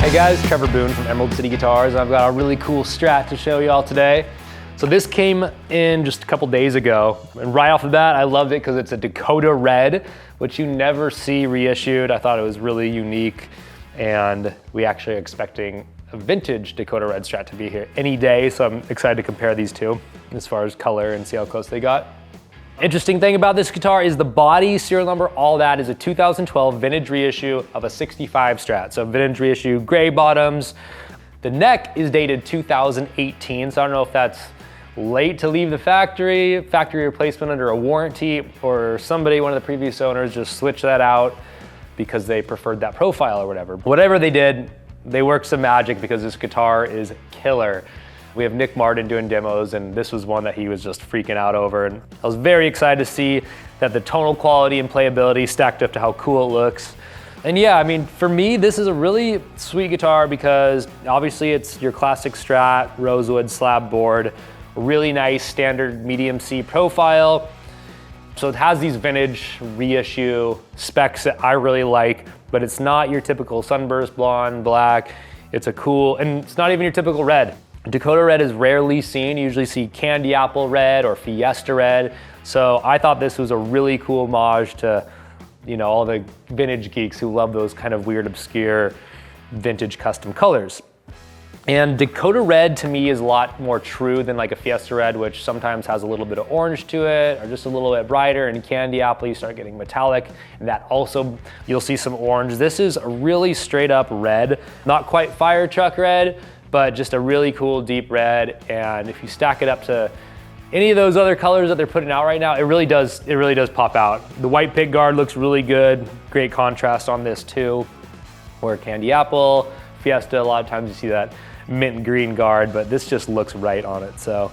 Hey guys, Trevor from Emerald City Guitars. I've got a really cool Strat to show you all today. So this came in just a couple days ago, and right off the bat, I loved it because it's a Dakota red, which you never see reissued. I thought it was really unique, and we actually are expecting a vintage Dakota red Strat to be here any day, so I'm excited to compare these two as far as color and see how close they got. Interesting thing about this guitar is the body, serial number, all that is a 2012 vintage reissue of a 65 Strat. So vintage reissue, gray bottoms. The neck is dated 2018, so I don't know if that's late to leave the factory replacement under a warranty, or somebody, one of the previous owners, just switched that out because they preferred that profile or whatever. Whatever they did, they worked some magic because this guitar is killer. We have Nick Mardon doing demos, and this was one that he was just freaking out over. And I was very excited to see that the tonal quality and playability stacked up to how cool it looks. And yeah, I mean, for me, this is a really sweet guitar because obviously it's your classic Strat, rosewood slab board, really nice standard medium C profile. So it has these vintage reissue specs that I really like, but it's not your typical sunburst blonde, black. It's a cool, and it's not even your typical red. Dakota red is rarely seen. You usually see candy apple red or fiesta red. So I thought this was a really cool homage to, you know, all the vintage geeks who love those kind of weird, obscure, vintage custom colors. And Dakota red to me is a lot more true than like a fiesta red, which sometimes has a little bit of orange to it or just a little bit brighter. And candy apple, you start getting metallic, and that also, you'll see some orange. This is a really straight up red, not quite fire truck red, but just a really cool deep red. And if you stack it up to any of those other colors that they're putting out right now, it really does pop out. The white pick guard looks really good. Great contrast on this too. Or candy apple, fiesta, a lot of times you see that mint green guard, but this just looks right on it. So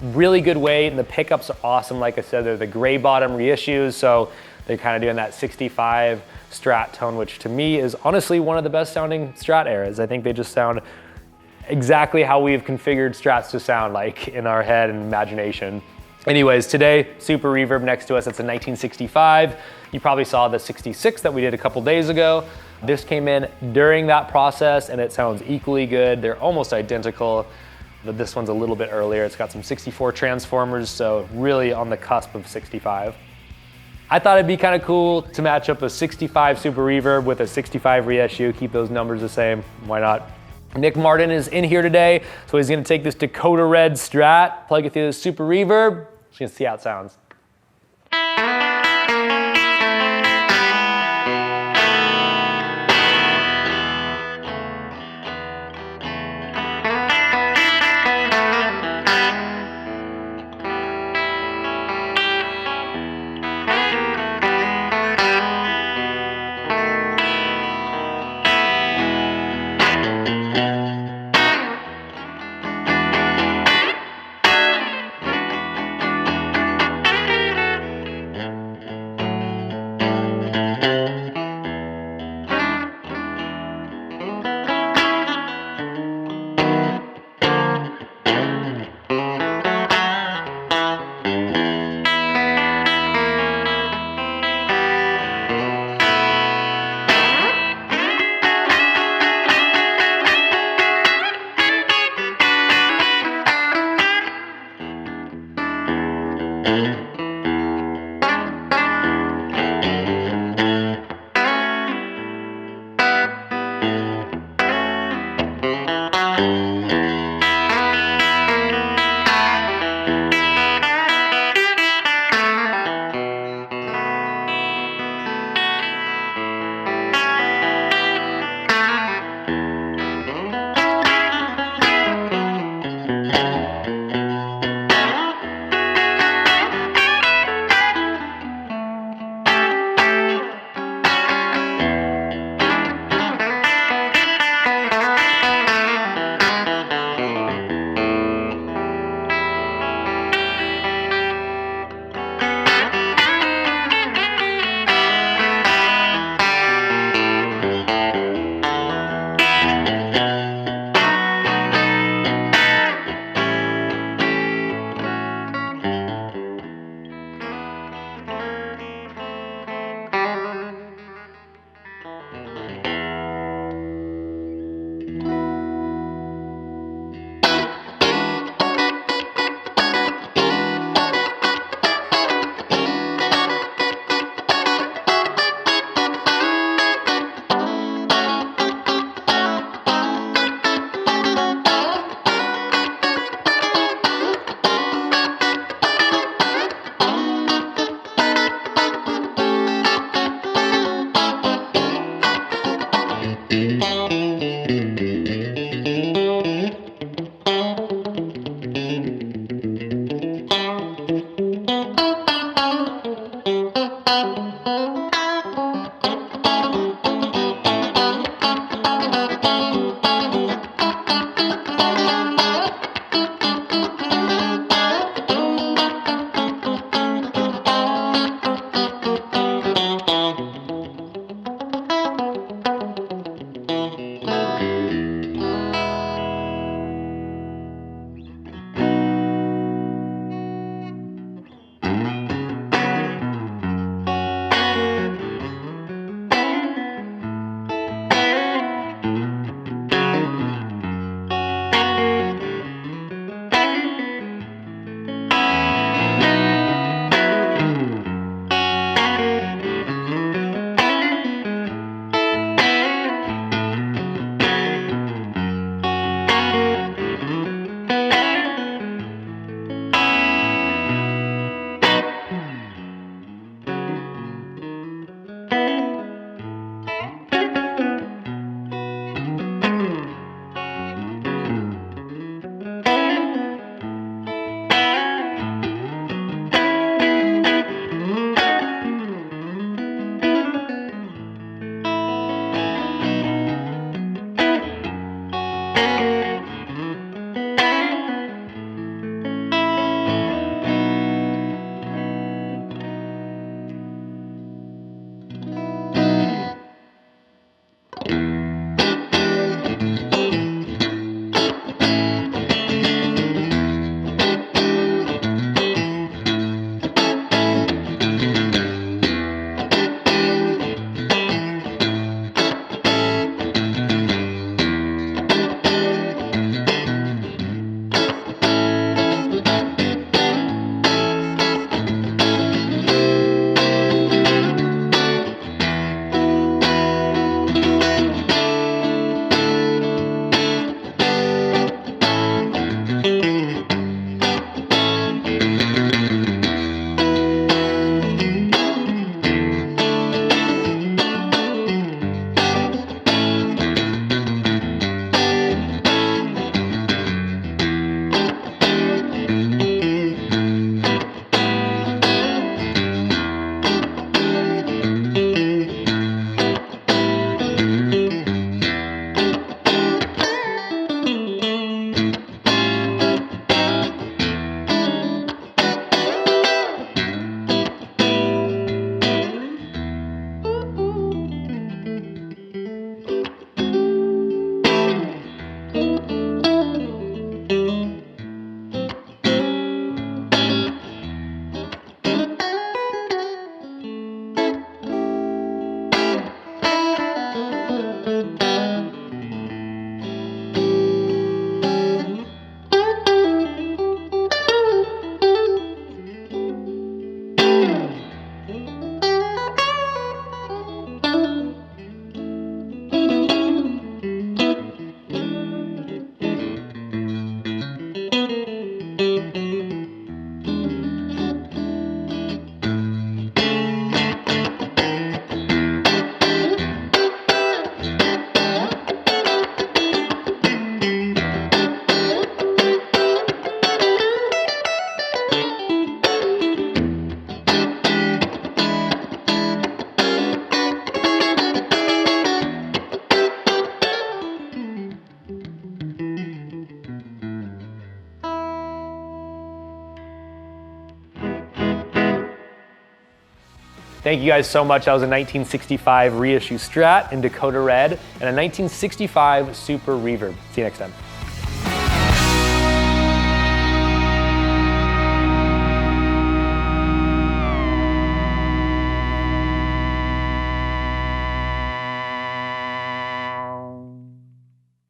really good weight, and the pickups are awesome. Like I said, they're the gray bottom reissues, so they're kind of doing that 65 Strat tone, which to me is honestly one of the best sounding Strat eras. I think they just sound exactly how we've configured Strats to sound like in our head and imagination. Anyways, today, Super Reverb next to us, it's a 1965. You probably saw the 66 that we did a couple days ago. This came in during that process and it sounds equally good. They're almost identical, but this one's a little bit earlier. It's got some 64 transformers, so really on the cusp of 65. I thought it'd be kind of cool to match up a 65 Super Reverb with a 65 reissue, keep those numbers the same, why not? Nick Mardon is in here today, so he's gonna take this Dakota red Strat, plug it through the Super Reverb, just gonna see how it sounds. Thank you guys so much. That was a 1965 reissue Strat in Dakota Red and a 1965 Super Reverb. See you next time.